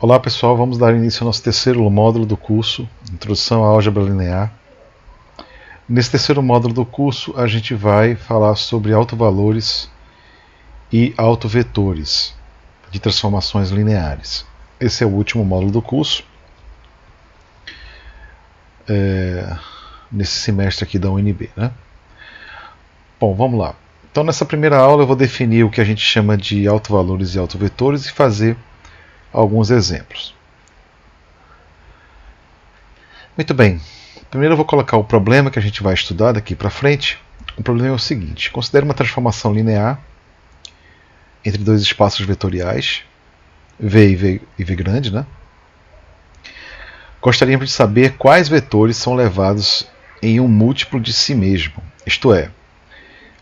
Olá pessoal, vamos dar início ao nosso terceiro módulo do curso, Introdução à Álgebra Linear. Nesse terceiro módulo do curso a gente vai falar sobre autovalores e autovetores de transformações lineares. Esse é o último módulo do curso, nesse semestre aqui da UNB, né? Bom, vamos lá. Então nessa primeira aula eu vou definir o que a gente chama de autovalores e autovetores e fazer alguns exemplos. Muito bem, primeiro eu vou colocar o problema que a gente vai estudar daqui para frente. O problema é o seguinte: considere uma transformação linear entre dois espaços vetoriais, V e V grande, né? Gostaríamos de saber quais vetores são levados em um múltiplo de si mesmo. Isto é,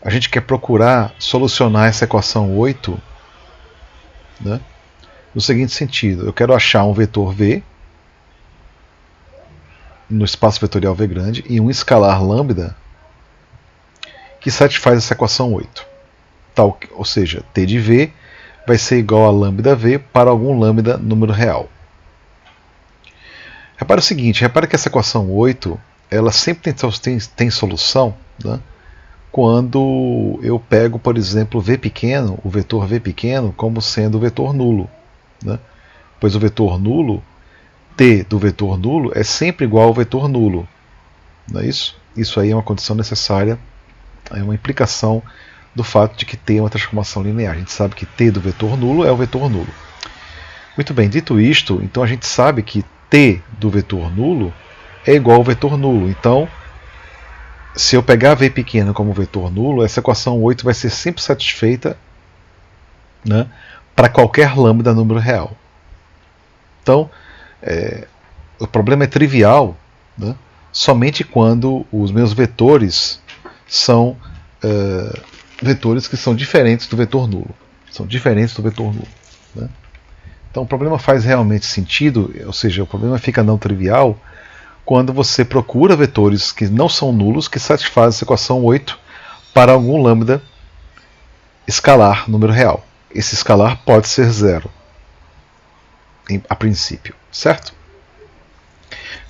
a gente quer procurar solucionar essa equação 8, né? No seguinte sentido: eu quero achar um vetor V no espaço vetorial V grande e um escalar lambda que satisfaz essa equação 8. Tal, ou seja, T de V vai ser igual a lambda V para algum lambda número real. Repara o seguinte, repara que essa equação 8 ela sempre tem solução, né, quando eu pego, por exemplo, V pequeno, o vetor V pequeno, como sendo o vetor nulo, né? Pois o vetor nulo, T do vetor nulo, é sempre igual ao vetor nulo. Não é isso? Isso aí é uma condição necessária, é uma implicação do fato de que T é uma transformação linear. A gente sabe que T do vetor nulo é o vetor nulo. Muito bem, dito isto, então a gente sabe que T do vetor nulo é igual ao vetor nulo. Então, se eu pegar V pequeno como vetor nulo, essa equação 8 vai ser sempre satisfeita, né, para qualquer lambda número real. Então, o problema é trivial, né, somente quando os meus vetores são vetores que são diferentes do vetor nulo. São diferentes do vetor nulo, né? Então o problema faz realmente sentido, ou seja, o problema fica não trivial quando você procura vetores que não são nulos que satisfazem essa equação 8 para algum lambda escalar número real. Esse escalar pode ser zero, a princípio, certo?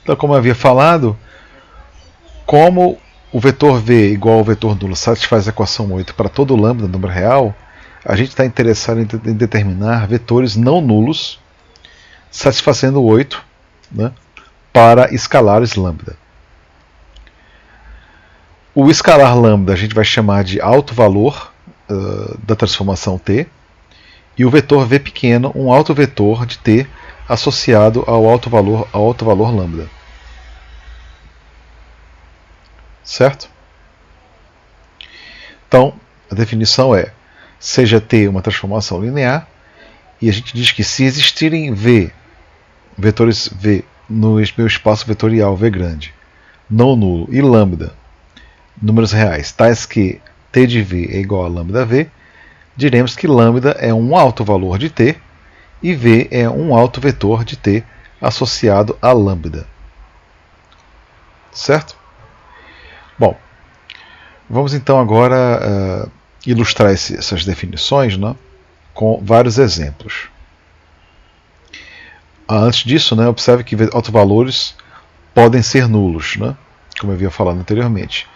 Então, como eu havia falado, como o vetor V igual ao vetor nulo satisfaz a equação 8 para todo lambda número real, a gente está interessado em determinar vetores não nulos satisfazendo 8, né, para escalares lambda. O escalar lambda a gente vai chamar de autovalor da transformação T, e o vetor V pequeno um autovetor de T associado ao autovalor lambda. Certo? Então, a definição é: seja T uma transformação linear, e a gente diz que se existirem vetores V no meu espaço vetorial V grande, não nulo, e lambda, números reais, tais que T de V é igual a lambda V, diremos que lambda é um autovalor de T e V é um autovetor de T associado a lambda. Certo? Bom, vamos então agora ilustrar essas definições, né, com vários exemplos. Antes disso, né, observe que autovalores podem ser nulos, né, como eu havia falado anteriormente.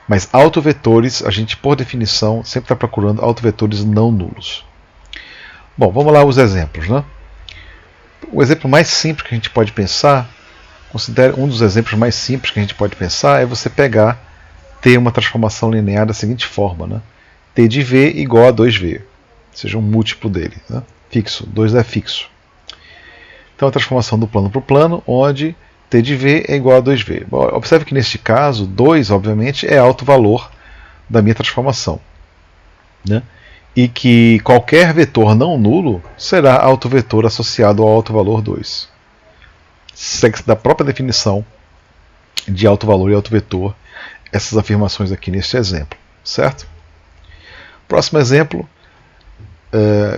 Mas autovetores, a gente por definição sempre está procurando autovetores não nulos. Bom, vamos lá os exemplos, né? O exemplo mais simples que a gente pode pensar, considere um dos exemplos mais simples que a gente pode pensar é você pegar T uma transformação linear da seguinte forma, né? T de V igual a 2V, seja um múltiplo dele, né? Fixo, 2 é fixo. Então a transformação do plano para o plano, onde T de V é igual a 2V. Bom, observe que neste caso, 2 obviamente é autovalor da minha transformação, né? E que qualquer vetor não nulo será autovetor associado ao autovalor 2. Segue da própria definição de autovalor e autovetor essas afirmações aqui neste exemplo, certo? Próximo exemplo,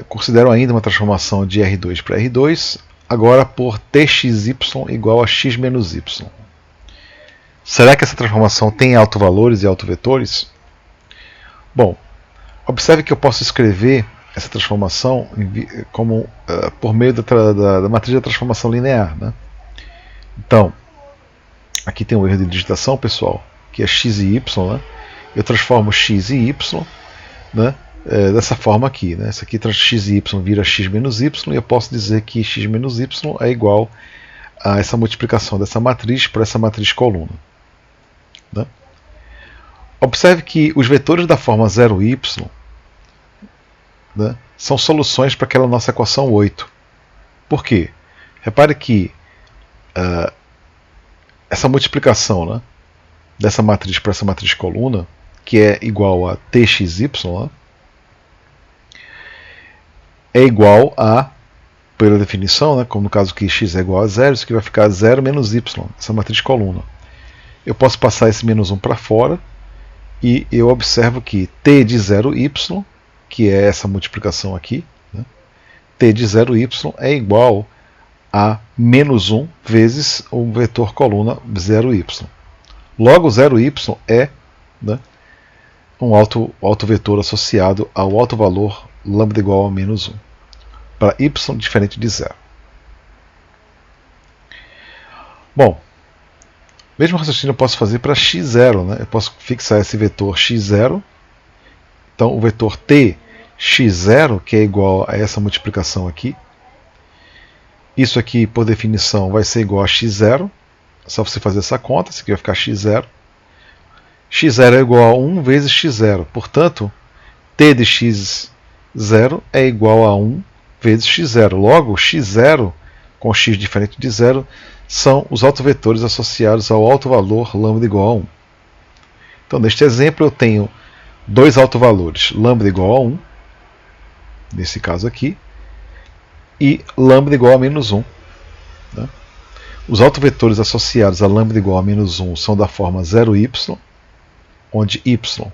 considero ainda uma transformação de R2 para R2, agora por txy igual a x menos y. Será que essa transformação tem autovalores e autovetores? Bom, observe que eu posso escrever essa transformação como, por meio da matriz da transformação linear. Né? Então, aqui tem um erro de digitação, pessoal, que é x e y. Né? Eu transformo x e y, né? Dessa forma aqui. Né? Isso aqui x e y vira x menos y, e eu posso dizer que x menos y é igual a essa multiplicação dessa matriz por essa matriz coluna. Né? Observe que os vetores da forma 0y, né, são soluções para aquela nossa equação 8. Por quê? Repare que essa multiplicação, né, dessa matriz para essa matriz coluna, que é igual a txy, né, é igual a, pela definição, né, como no caso que x é igual a 0, isso aqui vai ficar 0 menos y, essa matriz coluna. Eu posso passar esse menos 1 para fora, e eu observo que t de 0y, que é essa multiplicação aqui, né, t de 0y é igual a menos 1 vezes o vetor coluna 0y. Logo, 0y é, né, um autovetor associado ao alto valor lambda igual a menos 1, para y diferente de 0. Bom, mesmo raciocínio eu posso fazer para x0. Né? Eu posso fixar esse vetor x0. Então, o vetor t x0, que é igual a essa multiplicação aqui. Isso aqui, por definição, vai ser igual a x0. É só você fazer essa conta, isso aqui vai ficar x0. x0 é igual a 1 vezes x0. Portanto, t de x0 é igual a 1 vezes x0. Logo, x0 com x diferente de 0 são os autovetores associados ao alto valor lambda igual a 1. Então, neste exemplo, eu tenho dois autovalores, lambda igual a 1, nesse caso aqui, e lambda igual a menos 1. Né? Os autovetores associados a lambda igual a menos 1 são da forma 0y, onde y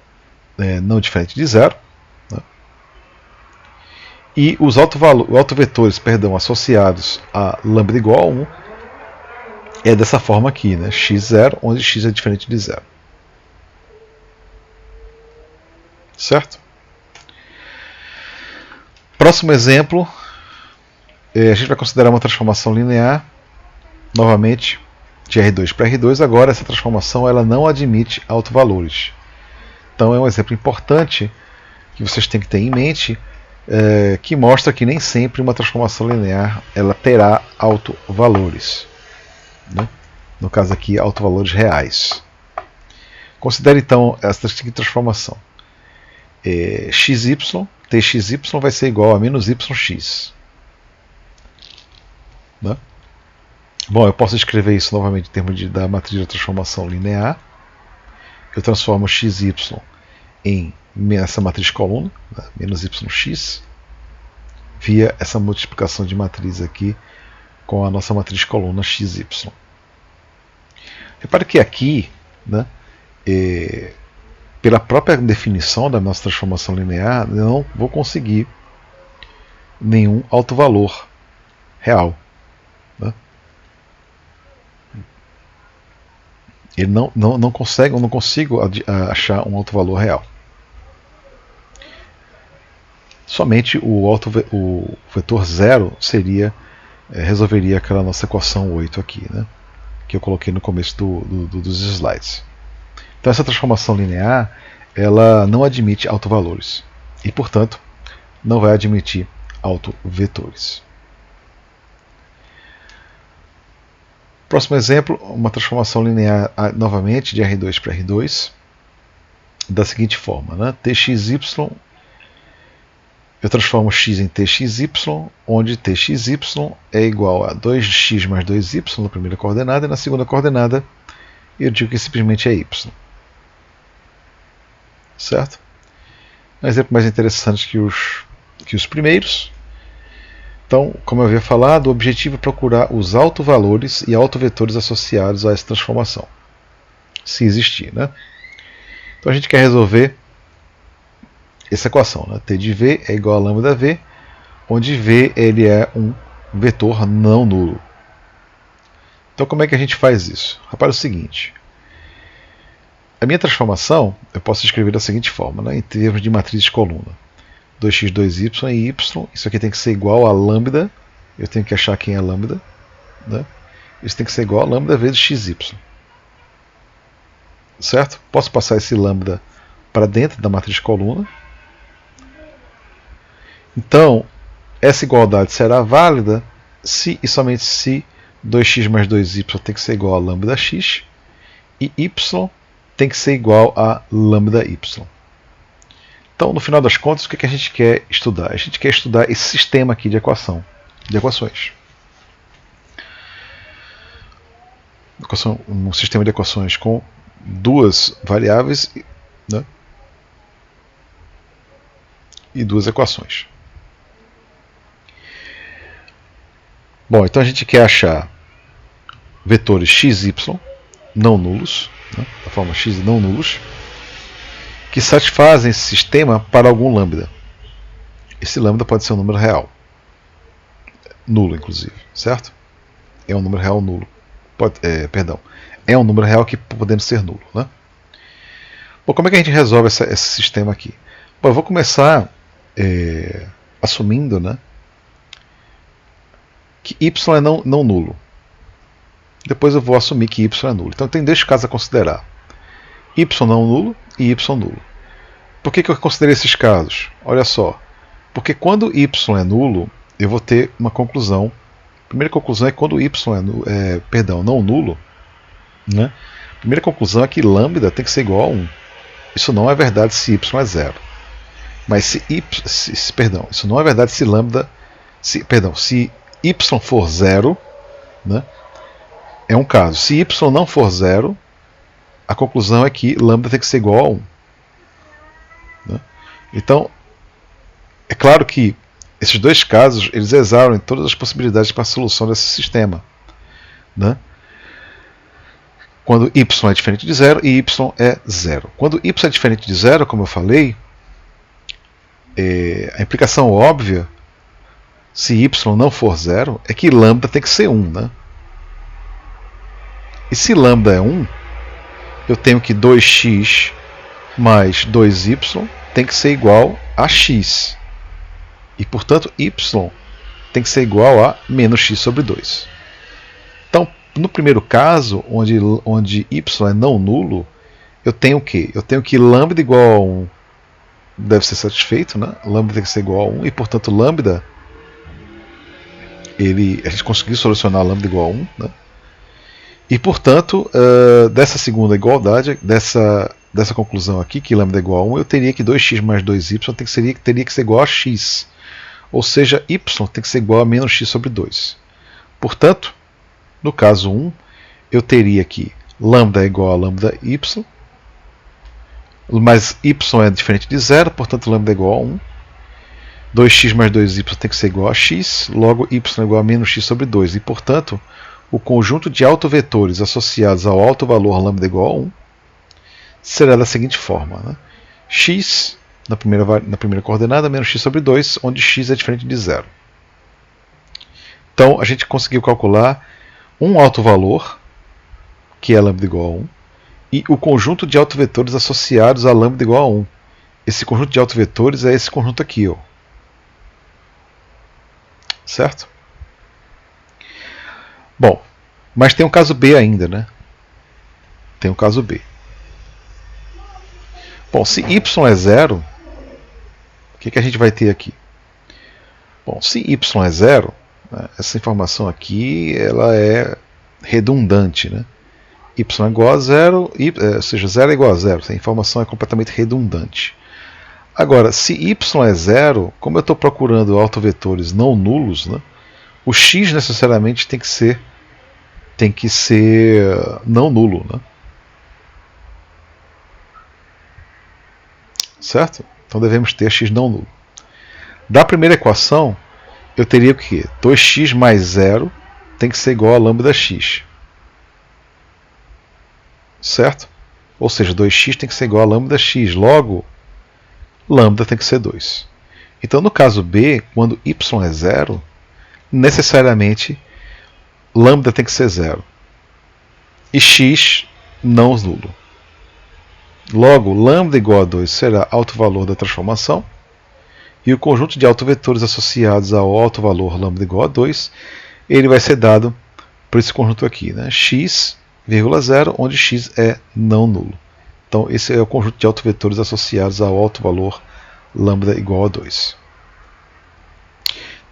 é não diferente de 0. Né? E os autovetores associados a lambda igual a 1 é dessa forma aqui, né? x0, onde x é diferente de 0. Certo? Próximo exemplo, a gente vai considerar uma transformação linear, novamente, de R2 para R2. Agora, essa transformação ela não admite autovalores. Então, é um exemplo importante que vocês têm que ter em mente, que mostra que nem sempre uma transformação linear ela terá autovalores. Né? No caso aqui, autovalores reais. Considere então essa seguinte transformação. Xy, txy vai ser igual a menos yx. Né? Bom, eu posso escrever isso novamente em termos da matriz da transformação linear. Eu transformo xy em essa matriz coluna, né? Menos yx, via essa multiplicação de matriz aqui com a nossa matriz coluna xy. Repare que aqui, né, pela própria definição da nossa transformação linear, eu não vou conseguir nenhum autovalor real. Né? Ele não consigo achar um autovalor real. Somente o vetor 0 resolveria aquela nossa equação 8 aqui, né? Que eu coloquei no começo dos slides. Então essa transformação linear ela não admite autovalores e, portanto, não vai admitir autovetores. Próximo exemplo, uma transformação linear novamente de R2 para R2 da seguinte forma, né? txy, eu transformo x em txy, onde txy é igual a 2x mais 2y na primeira coordenada, e na segunda coordenada eu digo que simplesmente é y. Certo? Um exemplo mais interessante que os primeiros. Então, como eu havia falado, o objetivo é procurar os autovalores e autovetores associados a essa transformação, se existir. Né? Então a gente quer resolver essa equação. Né? T de V é igual a lambda V, onde V ele é um vetor não nulo. Então como é que a gente faz isso? Repare o seguinte. A minha transformação eu posso escrever da seguinte forma, né, em termos de matriz coluna. 2x, 2y e y. Isso aqui tem que ser igual a lambda. Eu tenho que achar quem é lambda, né? Isso tem que ser igual a lambda vezes xy. Certo? Posso passar esse lambda para dentro da matriz coluna. Então, essa igualdade será válida se e somente se 2x mais 2y tem que ser igual a lambda x e y tem que ser igual a lambda y. Então, no final das contas, o que a gente quer estudar? A gente quer estudar esse sistema aqui de equações. Um sistema de equações com duas variáveis, né, e duas equações. Bom, então a gente quer achar vetores x e y não nulos, né, da forma x não nulos, que satisfazem esse sistema para algum lambda. Esse lambda pode ser um número real, nulo inclusive, certo? É um número real nulo. É um número real que podendo ser nulo, né? Bom, como é que a gente resolve esse sistema aqui? Bom, eu vou começar assumindo, né, que y é não nulo. Depois eu vou assumir que y é nulo. Então tem dois casos a considerar: y não nulo e y nulo. Por que eu considerei esses casos? Olha só, porque quando y é nulo, eu vou ter uma conclusão. A primeira conclusão é que quando y não nulo, né? A primeira conclusão é que lambda tem que ser igual a 1. Isso não é verdade se y é 0. Mas isso não é verdade se lambda, se y for 0, né? É um caso. Se y não for 0, a conclusão é que lambda tem que ser igual a 1. Né? Então, é claro que esses dois casos eles exauram todas as possibilidades para a solução desse sistema, né? Quando y é diferente de 0 e y é 0. Quando y é diferente de 0, como eu falei, a implicação óbvia, se y não for 0, é que lambda tem que ser 1. Né? E se lambda é 1, eu tenho que 2x mais 2y tem que ser igual a x. E, portanto, y tem que ser igual a menos x sobre 2. Então, no primeiro caso, onde y é não nulo, eu tenho o quê? Eu tenho que lambda igual a 1 deve ser satisfeito, né? Lambda tem que ser igual a 1, e, portanto, lambda, a gente conseguiu solucionar lambda igual a 1, né? E, portanto, dessa segunda igualdade, dessa conclusão aqui, que lambda é igual a 1, eu teria que 2x mais 2y teria que ser igual a x. Ou seja, y tem que ser igual a menos x sobre 2. Portanto, no caso 1, eu teria que lambda é igual a lambda y, mas y é diferente de 0, portanto lambda é igual a 1. 2x mais 2y tem que ser igual a x, logo y é igual a menos x sobre 2. E, portanto, o conjunto de autovetores associados ao alto valor lambda igual a 1 será da seguinte forma. Né? X na primeira coordenada menos x sobre 2, onde x é diferente de 0. Então, a gente conseguiu calcular um alto valor, que é lambda igual a 1, e o conjunto de autovetores associados a lambda igual a 1. Esse conjunto de autovetores é esse conjunto aqui. Ó. Certo? Bom, mas tem um caso B ainda, né? Tem um caso B. Bom, se y é 0, o que a gente vai ter aqui? Bom, se y é 0, né, essa informação aqui ela é redundante, né? Y é igual a 0, ou seja, 0 é igual a 0. Essa informação é completamente redundante. Agora, se y é 0, como eu estou procurando autovetores não nulos, né, o x necessariamente tem que ser não nulo. Né? Certo? Então devemos ter x não nulo. Da primeira equação, eu teria o quê? 2x mais 0 tem que ser igual a lambda x. Certo? Ou seja, 2x tem que ser igual a lambda x. Logo, lambda tem que ser 2. Então, no caso B, quando y é 0, necessariamente lambda tem que ser 0. E x não nulo. Logo, lambda igual a 2 será alto valor da transformação. E o conjunto de autovetores associados ao autovalor lambda igual a 2, ele vai ser dado por esse conjunto aqui, né? x, 0, onde x é não nulo. Então esse é o conjunto de autovetores associados ao autovalor lambda igual a 2.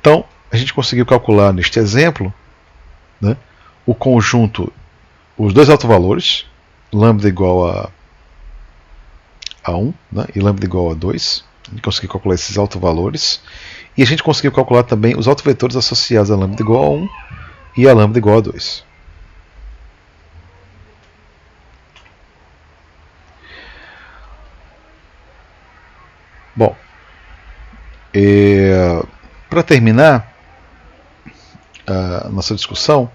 Então a gente conseguiu calcular neste exemplo, né, o conjunto, os dois autovalores, lambda igual a 1, né, e lambda igual a 2. A gente conseguiu calcular esses autovalores. E a gente conseguiu calcular também os autovetores associados a lambda igual a 1 e a lambda igual a 2. Bom, para terminar a nossa discussão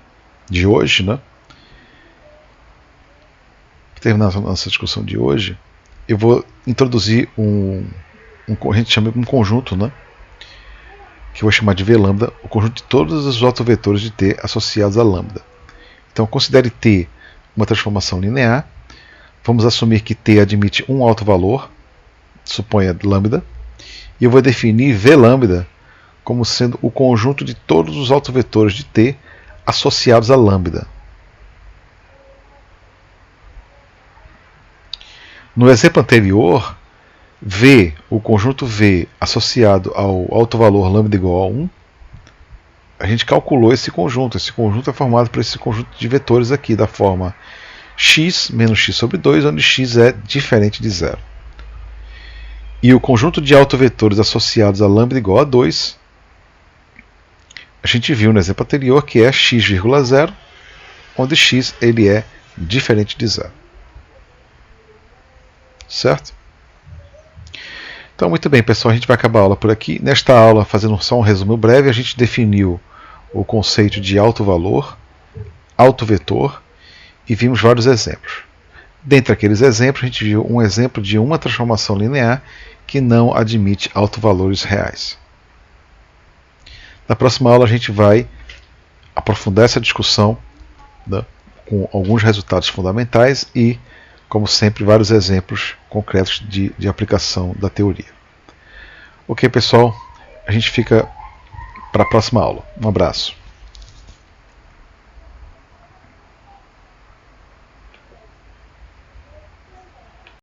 de hoje, né? Eu vou introduzir a gente chama um conjunto, né? Que eu vou chamar de V lambda, o conjunto de todos os autovetores de T associados a lambda. Então considere T uma transformação linear. Vamos assumir que T admite um autovalor, suponha lambda, e eu vou definir V lambda como sendo o conjunto de todos os autovetores de T associados a lambda. No exemplo anterior, V, o conjunto V associado ao autovalor lambda igual a 1, a gente calculou esse conjunto. Esse conjunto é formado por esse conjunto de vetores aqui, da forma x menos x sobre 2, onde x é diferente de 0. E o conjunto de autovetores associados a lambda igual a 2, a gente viu no exemplo anterior que é x, 0, onde x ele é diferente de 0. Certo? Então, muito bem, pessoal, a gente vai acabar a aula por aqui. Nesta aula, fazendo só um resumo breve, a gente definiu o conceito de autovalor, autovetor, e vimos vários exemplos. Dentre aqueles exemplos, a gente viu um exemplo de uma transformação linear que não admite autovalores reais. Na próxima aula, a gente vai aprofundar essa discussão, né, com alguns resultados fundamentais e, como sempre, vários exemplos concretos de aplicação da teoria. Ok, pessoal? A gente fica para a próxima aula. Um abraço.